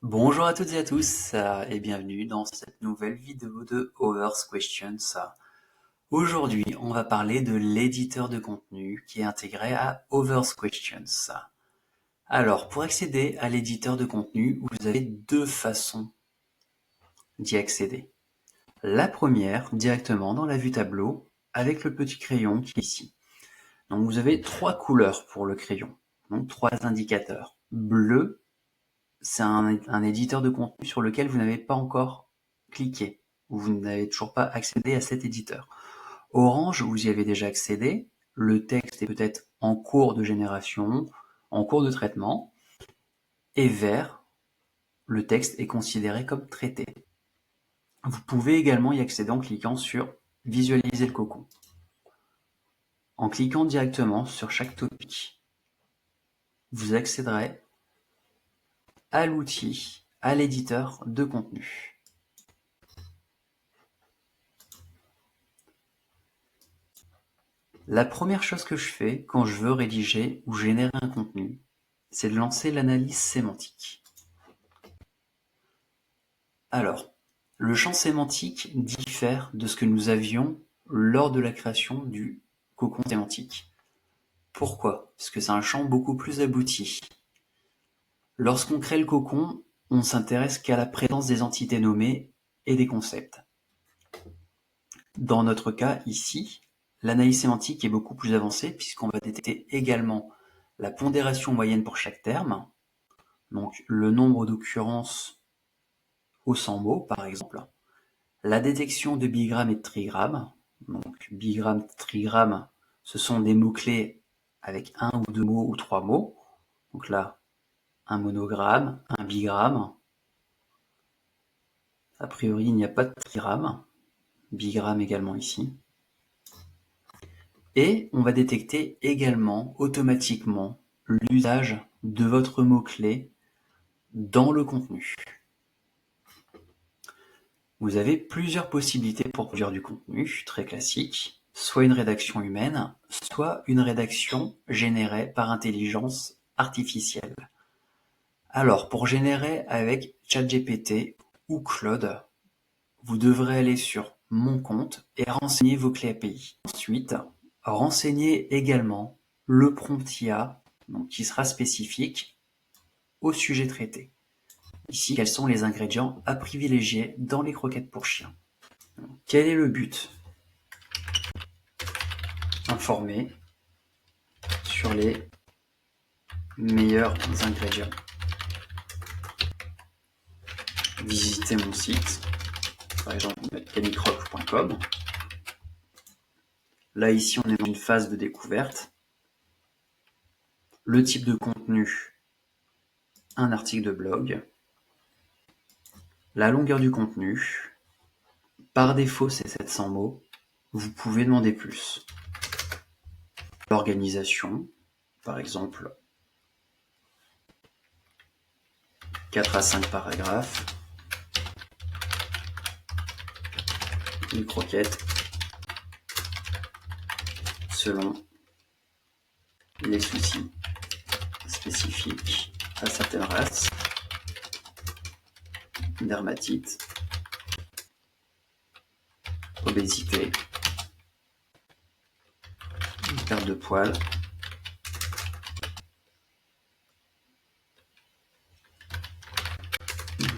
Bonjour à toutes et à tous et bienvenue dans cette nouvelle vidéo de Overs Questions. Aujourd'hui, on va parler de l'éditeur de contenu qui est intégré à Overs Questions. Alors, pour accéder à l'éditeur de contenu, vous avez deux façons d'y accéder. La première, directement dans la vue tableau, avec le petit crayon qui est ici. Donc vous avez trois couleurs pour le crayon, donc trois indicateurs. Bleu, c'est un éditeur de contenu sur lequel vous n'avez pas encore cliqué, ou vous n'avez toujours pas accédé à cet éditeur. Orange, vous y avez déjà accédé, le texte est peut-être en cours de génération, en cours de traitement, et vert, le texte est considéré comme traité. Vous pouvez également y accéder en cliquant sur Visualiser le cocon. En cliquant directement sur chaque topic, vous accéderez à l'outil, à l'éditeur de contenu. La première chose que je fais quand je veux rédiger ou générer un contenu, c'est de lancer l'analyse sémantique. Alors, le champ sémantique diffère de ce que nous avions lors de la création du cocon sémantique. Pourquoi? Parce que c'est un champ beaucoup plus abouti. Lorsqu'on crée le cocon, on ne s'intéresse qu'à la présence des entités nommées et des concepts. Dans notre cas ici, l'analyse sémantique est beaucoup plus avancée puisqu'on va détecter également la pondération moyenne pour chaque terme, donc le nombre d'occurrences au 100 mots par exemple, la détection de bigrammes et de trigrammes, donc bigramme, trigramme, ce sont des mots-clés avec un ou deux mots ou trois mots, donc là, un monogramme, un bigramme, a priori il n'y a pas de trigramme, bigramme également ici, et on va détecter également automatiquement l'usage de votre mot-clé dans le contenu. Vous avez plusieurs possibilités pour produire du contenu, très classique, soit une rédaction humaine, soit une rédaction générée par intelligence artificielle. Alors, pour générer avec ChatGPT ou Claude, vous devrez aller sur Mon compte et renseigner vos clés API. Ensuite, renseignez également le prompt IA, donc qui sera spécifique au sujet traité. Ici, quels sont les ingrédients à privilégier dans les croquettes pour chiens? Quel est le but? Informer sur les meilleurs ingrédients. Visitez mon site, par exemple canicroc.com. Là, ici, on est dans une phase de découverte. Le type de contenu, un article de blog. La longueur du contenu, par défaut, c'est 700 mots. Vous pouvez demander plus. L'organisation, par exemple, 4 à 5 paragraphes. Les croquettes, selon les soucis spécifiques à certaines races, dermatite, obésité, perte de poils,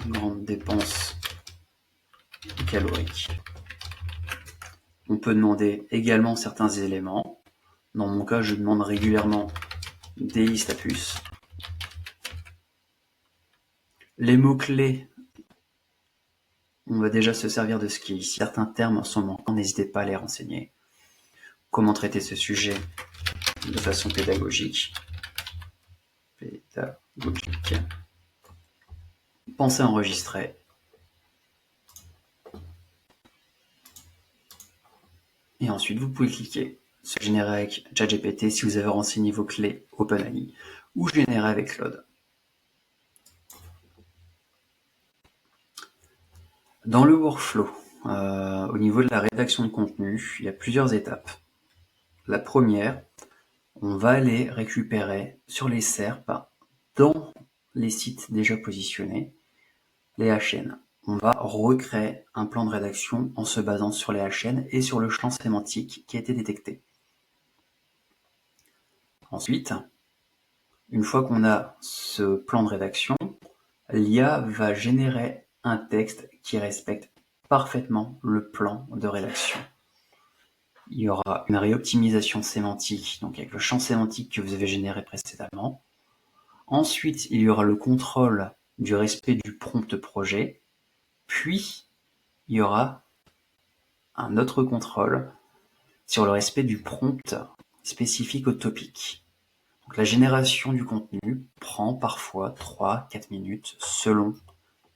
grande dépense calorique. On peut demander également certains éléments. Dans mon cas, je demande régulièrement des listes à puces. Les mots-clés, on va déjà se servir de ce qui est ici. Certains termes sont manquants, n'hésitez pas à les renseigner. Comment traiter ce sujet de façon pédagogique. Pensez à enregistrer. Et ensuite, vous pouvez cliquer sur générer avec ChatGPT si vous avez renseigné vos clés OpenAI ou générer avec Claude. Dans le workflow, au niveau de la rédaction de contenu, il y a plusieurs étapes. La première, on va aller récupérer sur les SERP dans les sites déjà positionnés les HN. On va recréer un plan de rédaction en se basant sur les HN et sur le champ sémantique qui a été détecté. Ensuite, une fois qu'on a ce plan de rédaction, l'IA va générer un texte qui respecte parfaitement le plan de rédaction. Il y aura une réoptimisation sémantique, donc avec le champ sémantique que vous avez généré précédemment. Ensuite, il y aura le contrôle du respect du prompt projet. Puis, il y aura un autre contrôle sur le respect du prompt spécifique au topic. Donc, la génération du contenu prend parfois 3-4 minutes selon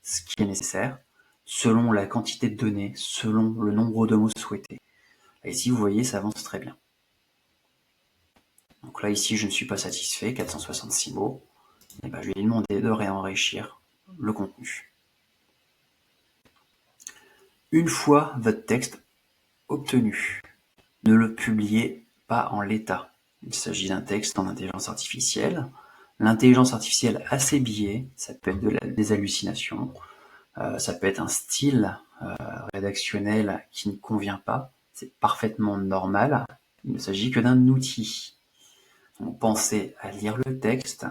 ce qui est nécessaire, selon la quantité de données, selon le nombre de mots souhaités. Et ici, vous voyez, ça avance très bien. Donc là, ici, je ne suis pas satisfait, 466 mots. Et ben, je vais lui demander de réenrichir le contenu. Une fois votre texte obtenu, ne le publiez pas en l'état. Il s'agit d'un texte en intelligence artificielle. L'intelligence artificielle a ses biais, ça peut être des hallucinations, ça peut être un style rédactionnel qui ne convient pas, c'est parfaitement normal, il ne s'agit que d'un outil. Donc pensez à lire le texte,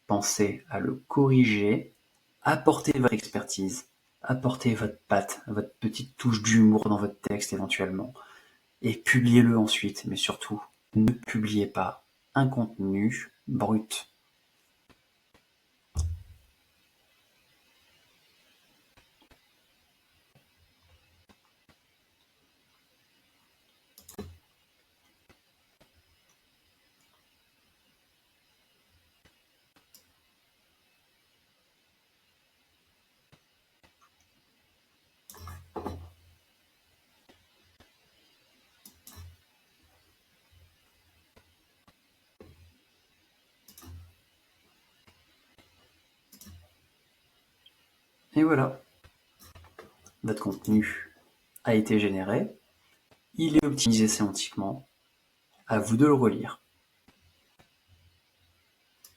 pensez à le corriger, apportez votre expertise, apportez votre patte, votre petite touche d'humour dans votre texte éventuellement, et publiez-le ensuite, mais surtout, ne publiez pas un contenu brut. Et voilà, votre contenu a été généré, il est optimisé sémantiquement, à vous de le relire.